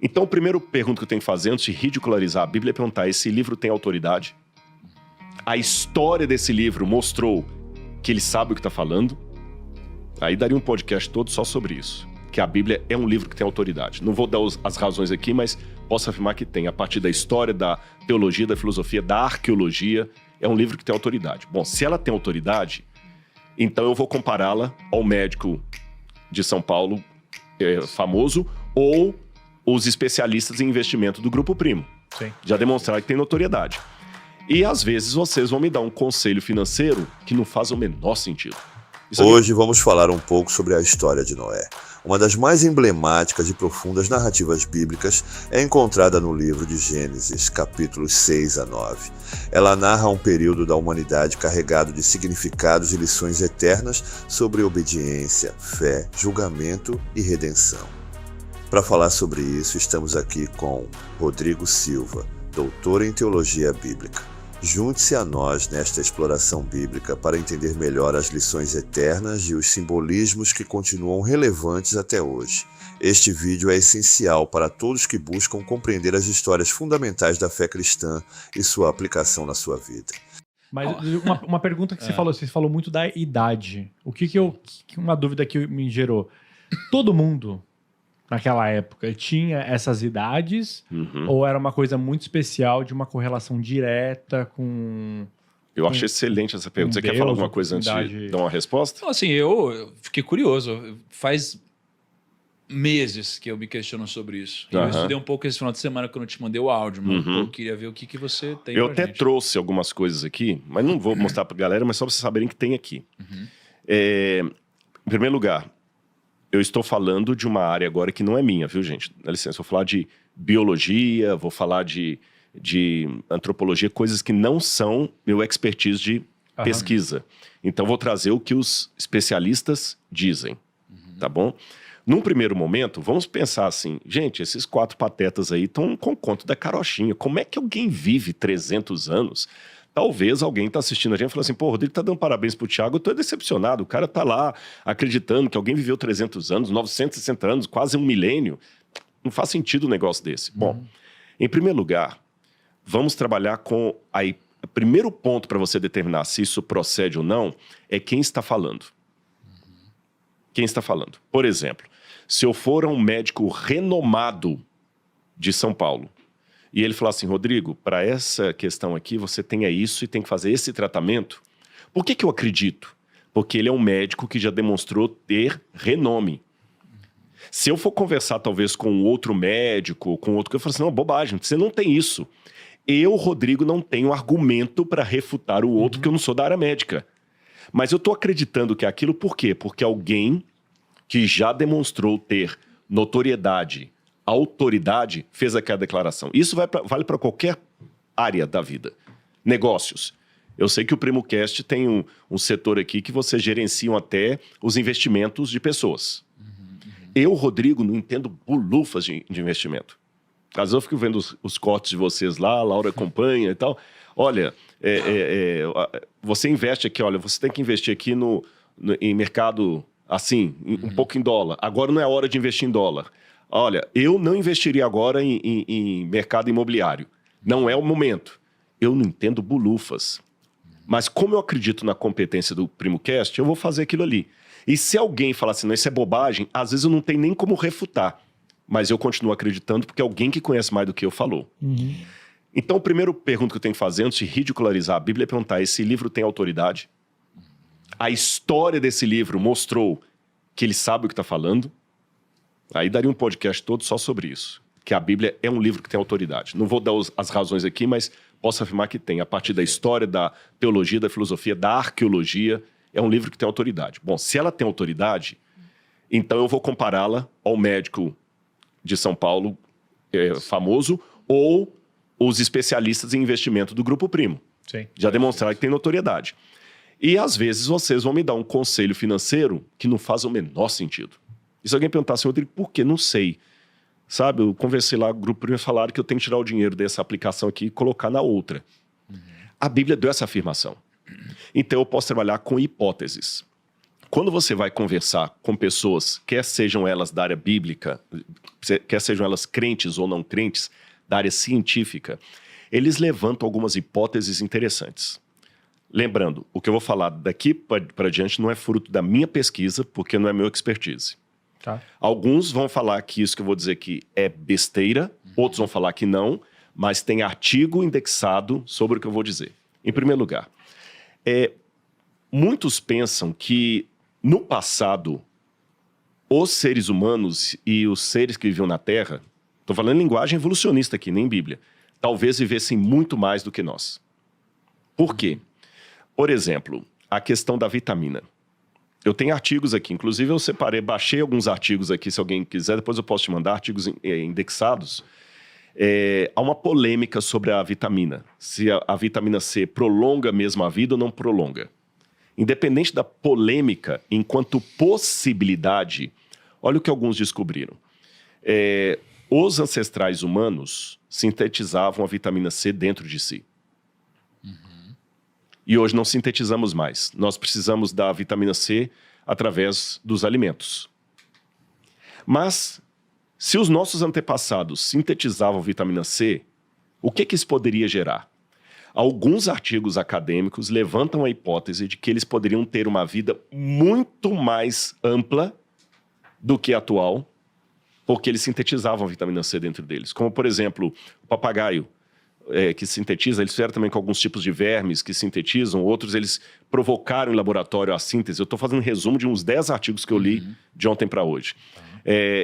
Então, a primeira pergunta que eu tenho que fazer antes de ridicularizar a Bíblia é perguntar: esse livro tem autoridade? A história desse livro mostrou que ele sabe o que está falando? Aí daria um podcast todo só sobre isso. Que a Bíblia é um livro que tem autoridade. Não vou dar as razões aqui, mas posso afirmar que tem. A partir da história, da teologia, da filosofia, da arqueologia, é um livro que tem autoridade. Bom, se ela tem autoridade, então eu vou compará-la ao médico de São Paulo, famoso, ou os especialistas em investimento do Grupo Primo. Sim. Já demonstraram que tem notoriedade. E às vezes vocês vão me dar um conselho financeiro que não faz o menor sentido. Hoje vamos falar um pouco sobre a história de Noé. Uma das mais emblemáticas e profundas narrativas bíblicas é encontrada no livro de Gênesis, capítulos 6 a 9. Ela narra um período da humanidade carregado de significados e lições eternas sobre obediência, fé, julgamento e redenção. Para falar sobre isso, estamos aqui com Rodrigo Silva, doutor em Teologia Bíblica. Junte-se a nós nesta exploração bíblica para entender melhor as lições eternas e os simbolismos que continuam relevantes até hoje. Este vídeo é essencial para todos que buscam compreender as histórias fundamentais da fé cristã e sua aplicação na sua vida. Mas uma pergunta que você falou muito da idade. Uma dúvida que me gerou. Todo mundo naquela época tinha essas idades, ou era uma coisa muito especial de uma correlação direta com... Eu acho excelente essa pergunta. Você quer falar alguma coisa antes de dar uma resposta? Então, assim, eu fiquei curioso. Faz meses que eu me questiono sobre isso. Eu estudei um pouco esse final de semana quando eu te mandei o áudio, mano. Eu queria ver o que você tem Eu pra até gente. trouxe algumas coisas aqui, mas não vou mostrar pra galera, mas só pra vocês saberem que tem aqui. Em primeiro lugar, eu estou falando de uma área agora que não é minha, viu, gente? Dá licença, eu vou falar de biologia, vou falar de antropologia, coisas que não são meu expertise de pesquisa. Então, vou trazer o que os especialistas dizem, tá bom? Num primeiro momento, vamos pensar assim, gente, esses 4 patetas aí estão com conto da carochinha. Como é que alguém vive 300 anos? Talvez alguém tá assistindo a gente e falando assim, pô, o Rodrigo tá dando parabéns pro Thiago, eu tô decepcionado. O cara tá lá acreditando que alguém viveu 300 anos, 960 anos, quase um milênio. Não faz sentido um negócio desse. Bom, em primeiro lugar, vamos trabalhar com... O primeiro ponto para você determinar se isso procede ou não é quem está falando. Quem está falando. Por exemplo, se eu for a um médico renomado de São Paulo, e ele falou assim, Rodrigo, para essa questão aqui, você tem isso e tem que fazer esse tratamento. Por que eu acredito? Porque ele é um médico que já demonstrou ter renome. Se eu for conversar talvez com outro médico, com outro, eu falo assim, não, bobagem, você não tem isso. Eu, Rodrigo, não tenho argumento para refutar o outro, porque eu não sou da área médica. Mas eu estou acreditando que é aquilo, por quê? Porque alguém que já demonstrou ter notoriedade, autoridade, fez aquela declaração. Isso vale para qualquer área da vida. Negócios. Eu sei que o PrimoCast tem um setor aqui que vocês gerenciam até os investimentos de pessoas. Eu, Rodrigo, não entendo bolufas de investimento. Às vezes eu fico vendo os cortes de vocês lá, a Laura acompanha e tal. Olha, você investe aqui, olha, você tem que investir aqui em mercado assim, um pouco em dólar. Agora não é hora de investir em dólar. Olha, eu não investiria agora em mercado imobiliário. Não é o momento. Eu não entendo bolufas. Mas como eu acredito na competência do PrimoCast, eu vou fazer aquilo ali. E se alguém falar assim, não, isso é bobagem, às vezes eu não tenho nem como refutar. Mas eu continuo acreditando porque alguém que conhece mais do que eu falou. Então, a primeira pergunta que eu tenho que fazer antes de ridicularizar a Bíblia é perguntar, esse livro tem autoridade? A história desse livro mostrou que ele sabe o que está falando? Aí daria um podcast todo só sobre isso. Que a Bíblia é um livro que tem autoridade. Não vou dar as razões aqui, mas posso afirmar que tem. A partir da história, da teologia, da filosofia, da arqueologia, é um livro que tem autoridade. Bom, se ela tem autoridade, então eu vou compará-la ao médico de São Paulo, famoso, ou os especialistas em investimento do Grupo Primo. Sim. Já demonstraram que tem notoriedade. E às vezes vocês vão me dar um conselho financeiro que não faz o menor sentido. E se alguém perguntar assim, Rodrigo, por quê? Não sei. Sabe, eu conversei lá, o Grupo Primo falaram que eu tenho que tirar o dinheiro dessa aplicação aqui e colocar na outra. A Bíblia deu essa afirmação. Então eu posso trabalhar com hipóteses. quando você vai conversar com pessoas, quer sejam elas da área bíblica, quer sejam elas crentes ou não crentes, da área científica, eles levantam algumas hipóteses interessantes. Lembrando, o que eu vou falar daqui para diante não é fruto da minha pesquisa, porque não é meu expertise. Tá. Alguns vão falar que isso que eu vou dizer aqui é besteira, outros vão falar que não, mas tem artigo indexado sobre o que eu vou dizer. Em primeiro lugar, muitos pensam que no passado os seres humanos e os seres que viviam na Terra, estou falando em linguagem evolucionista aqui, nem Bíblia, talvez vivessem muito mais do que nós. Por quê? Por exemplo, a questão da vitamina. Eu tenho artigos aqui, inclusive eu baixei alguns artigos aqui, se alguém quiser, depois eu posso te mandar artigos indexados. Há uma polêmica sobre a vitamina, se a vitamina C prolonga mesmo a vida ou não prolonga. Independente da polêmica, enquanto possibilidade, olha o que alguns descobriram. Os ancestrais humanos sintetizavam a vitamina C dentro de si. E hoje não sintetizamos mais. Nós precisamos da vitamina C através dos alimentos. Mas, se os nossos antepassados sintetizavam vitamina C, o que isso poderia gerar? Alguns artigos acadêmicos levantam a hipótese de que eles poderiam ter uma vida muito mais ampla do que a atual, porque eles sintetizavam a vitamina C dentro deles. Como, por exemplo, o papagaio, que sintetiza, eles fizeram também com alguns tipos de vermes que sintetizam, outros eles provocaram em laboratório a síntese. Eu estou fazendo um resumo de uns 10 artigos que eu li de ontem para hoje.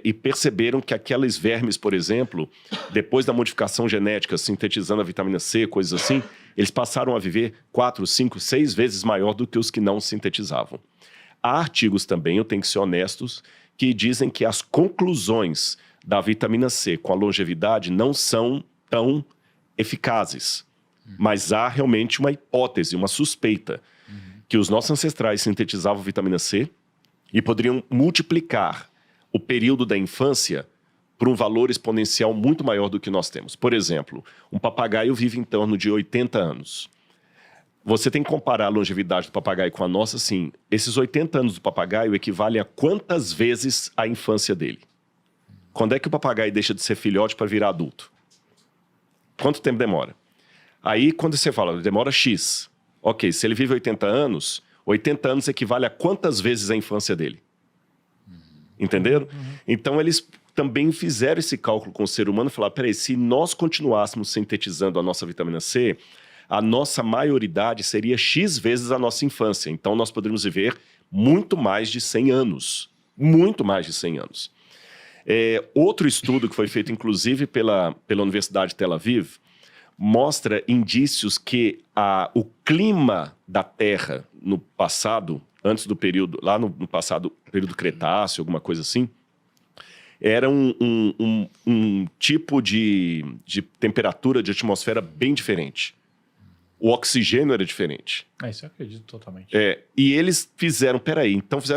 E perceberam que aqueles vermes, por exemplo, depois da modificação genética, sintetizando a vitamina C, coisas assim, eles passaram a viver 4, 5, 6 vezes maior do que os que não sintetizavam. Há artigos também, eu tenho que ser honestos, que dizem que as conclusões da vitamina C com a longevidade não são tão eficazes, mas há realmente uma hipótese, uma suspeita, que os nossos ancestrais sintetizavam vitamina C e poderiam multiplicar o período da infância por um valor exponencial muito maior do que nós temos. Por exemplo, um papagaio vive em torno de 80 anos. Você tem que comparar a longevidade do papagaio com a nossa, sim. Esses 80 anos do papagaio equivalem a quantas vezes a infância dele? Quando é que o papagaio deixa de ser filhote para virar adulto? Quanto tempo demora? Aí, quando você fala, demora X. Ok, se ele vive 80 anos equivale a quantas vezes a infância dele? Entenderam? Então, eles também fizeram esse cálculo com o ser humano e falaram, peraí, se nós continuássemos sintetizando a nossa vitamina C, a nossa maioridade seria X vezes a nossa infância. Então, nós poderíamos viver muito mais de 100 anos. Muito mais de 100 anos. Outro estudo que foi feito, inclusive, pela Universidade de Tel Aviv, mostra indícios que o clima da Terra no passado, antes do período, lá no passado, período Cretáceo, alguma coisa assim, era um tipo de temperatura de atmosfera bem diferente. O oxigênio era diferente. Isso eu acredito totalmente. E eles fizeram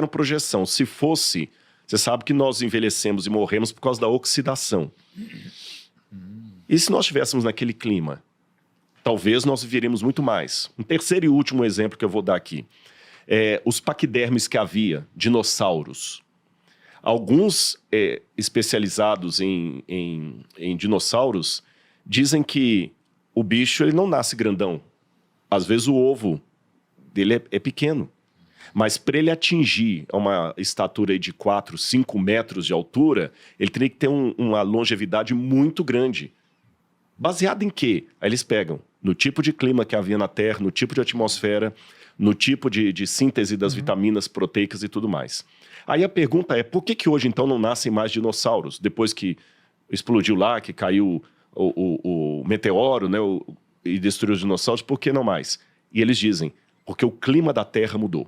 projeção. Se fosse... Você sabe que nós envelhecemos e morremos por causa da oxidação. E se nós estivéssemos naquele clima? Talvez nós viveríamos muito mais. Um terceiro e último exemplo que eu vou dar aqui. Os paquidermes que havia, dinossauros. Alguns especializados em dinossauros dizem que o bicho ele não nasce grandão. Às vezes o ovo dele é pequeno. Mas para ele atingir uma estatura de 4, 5 metros de altura, ele teria que ter uma longevidade muito grande. Baseado em quê? Aí eles pegam no tipo de clima que havia na Terra, no tipo de atmosfera, no tipo de síntese das vitaminas proteicas e tudo mais. Aí a pergunta é, por que hoje então não nascem mais dinossauros? Depois que explodiu lá, que caiu o meteoro, né, e destruiu os dinossauros, por que não mais? E eles dizem, porque o clima da Terra mudou.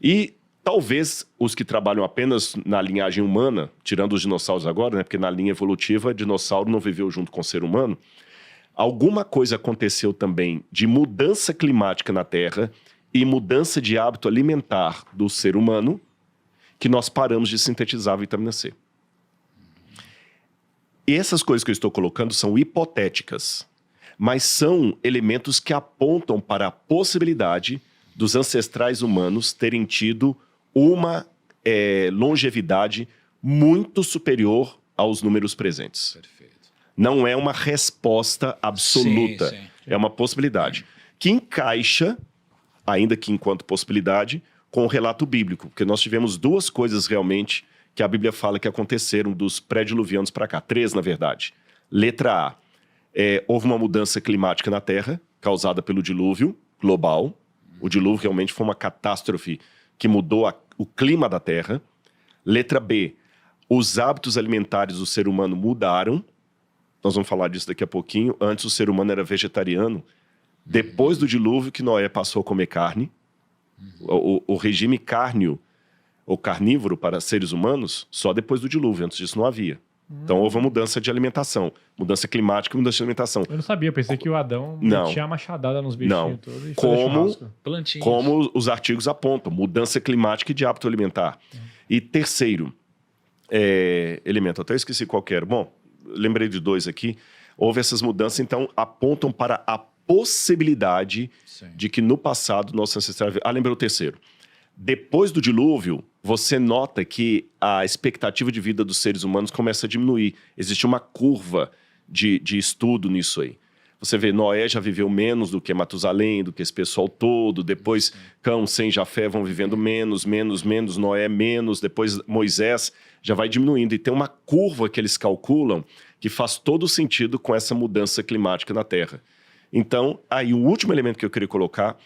E talvez os que trabalham apenas na linhagem humana, tirando os dinossauros agora, né, porque na linha evolutiva, dinossauro não viveu junto com o ser humano, alguma coisa aconteceu também de mudança climática na Terra e mudança de hábito alimentar do ser humano que nós paramos de sintetizar a vitamina C. E essas coisas que eu estou colocando são hipotéticas, mas são elementos que apontam para a possibilidade dos ancestrais humanos terem tido uma longevidade muito superior aos números presentes. Perfeito. Não é uma resposta absoluta, Sim. é uma possibilidade. Que encaixa, ainda que enquanto possibilidade, com o relato bíblico. Porque nós tivemos duas coisas realmente que a Bíblia fala que aconteceram dos pré-diluvianos para cá. 3, na verdade. Letra A. Houve uma mudança climática na Terra, causada pelo dilúvio global. O dilúvio realmente foi uma catástrofe que mudou o clima da Terra. Letra B. Os hábitos alimentares do ser humano mudaram. Nós vamos falar disso daqui a pouquinho. Antes o ser humano era vegetariano. Depois do dilúvio que Noé passou a comer carne. O regime cárneo ou carnívoro para seres humanos, só depois do dilúvio. Antes disso não havia. Então houve uma mudança de alimentação. Mudança climática e mudança de alimentação. Eu não sabia, pensei que o Adão tinha machadada nos bichinhos todos e como os artigos apontam. Mudança climática e de hábito alimentar. E terceiro elemento, até eu esqueci qual que era. Bom, lembrei de 2 aqui. Houve essas mudanças, então apontam para a possibilidade de que no passado nosso ancestral... lembrei o terceiro. Depois do dilúvio, você nota que a expectativa de vida dos seres humanos começa a diminuir. Existe uma curva de estudo nisso aí. Você vê, Noé já viveu menos do que Matusalém, do que esse pessoal todo. Depois, Cão, Sem, Jafé vão vivendo menos, Noé menos. Depois, Moisés já vai diminuindo. E tem uma curva que eles calculam que faz todo sentido com essa mudança climática na Terra. Então, aí o último elemento que eu queria colocar...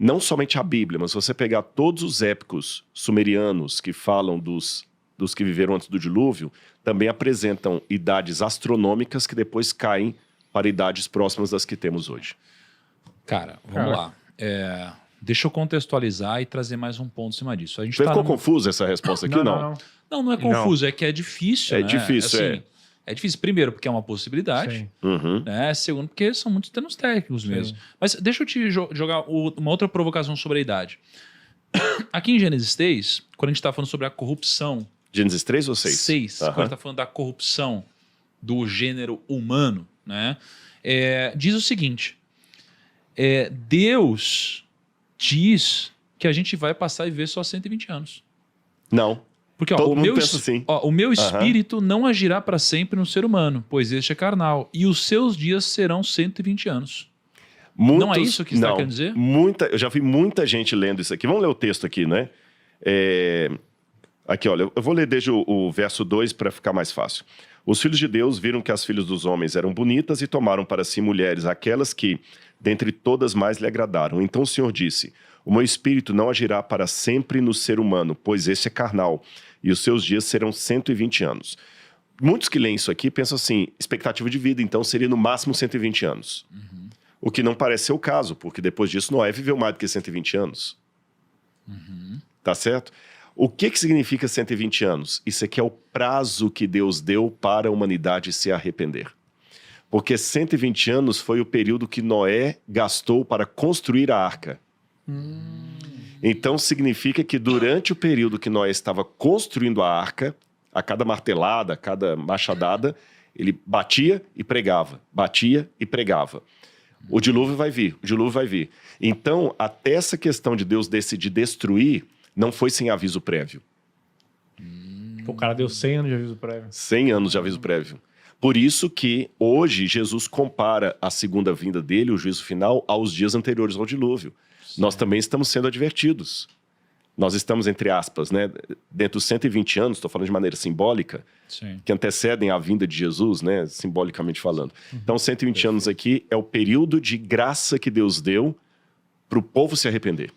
Não somente a Bíblia, mas se você pegar todos os épicos sumerianos que falam dos que viveram antes do dilúvio, também apresentam idades astronômicas que depois caem para idades próximas das que temos hoje. Cara, vamos lá. Deixa eu contextualizar e trazer mais um ponto em cima disso. Ficou confusa essa resposta aqui? Não é confuso, é que é difícil. É difícil, É difícil, primeiro, porque é uma possibilidade. Né? Segundo, porque são muitos termos técnicos mesmo. Mas deixa eu te jogar uma outra provocação sobre a idade. Aqui em Gênesis 3, quando a gente está falando sobre a corrupção... Gênesis 3 ou 6? 6. Quando a gente está falando da corrupção do gênero humano, né? Diz o seguinte. Deus diz que a gente vai passar e viver só 120 anos. Não. Porque o meu espírito não agirá para sempre no ser humano, pois este é carnal, e os seus dias serão 120 anos. Não é isso que você está querendo dizer? Eu já vi muita gente lendo isso aqui. Vamos ler o texto aqui, né? Aqui, olha, eu vou ler desde o verso 2 para ficar mais fácil. Os filhos de Deus viram que as filhas dos homens eram bonitas e tomaram para si mulheres, aquelas que, dentre todas, mais lhe agradaram. Então o Senhor disse: o meu espírito não agirá para sempre no ser humano, pois esse é carnal, e os seus dias serão 120 anos. Muitos que leem isso aqui pensam assim, expectativa de vida, então seria no máximo 120 anos. O que não parece ser o caso, porque depois disso Noé viveu mais do que 120 anos. Tá certo? O que significa 120 anos? Isso aqui é o prazo que Deus deu para a humanidade se arrepender. Porque 120 anos foi o período que Noé gastou para construir a arca. Então significa que durante o período que Noé estava construindo a arca, a cada martelada, a cada machadada, ele batia e pregava, batia e pregava. O dilúvio vai vir. Então, até essa questão de Deus decidir destruir, não foi sem aviso prévio. O cara deu 100 anos de aviso prévio. 100 anos de aviso prévio. Por isso que hoje Jesus compara a segunda vinda dele, o juízo final, aos dias anteriores ao dilúvio. Nós também estamos sendo advertidos. Nós estamos, entre aspas, né, dentro dos 120 anos, estou falando de maneira simbólica, que antecedem a vinda de Jesus, né, simbolicamente falando. Então, 120 anos aqui é o período de graça que Deus deu para o povo se arrepender.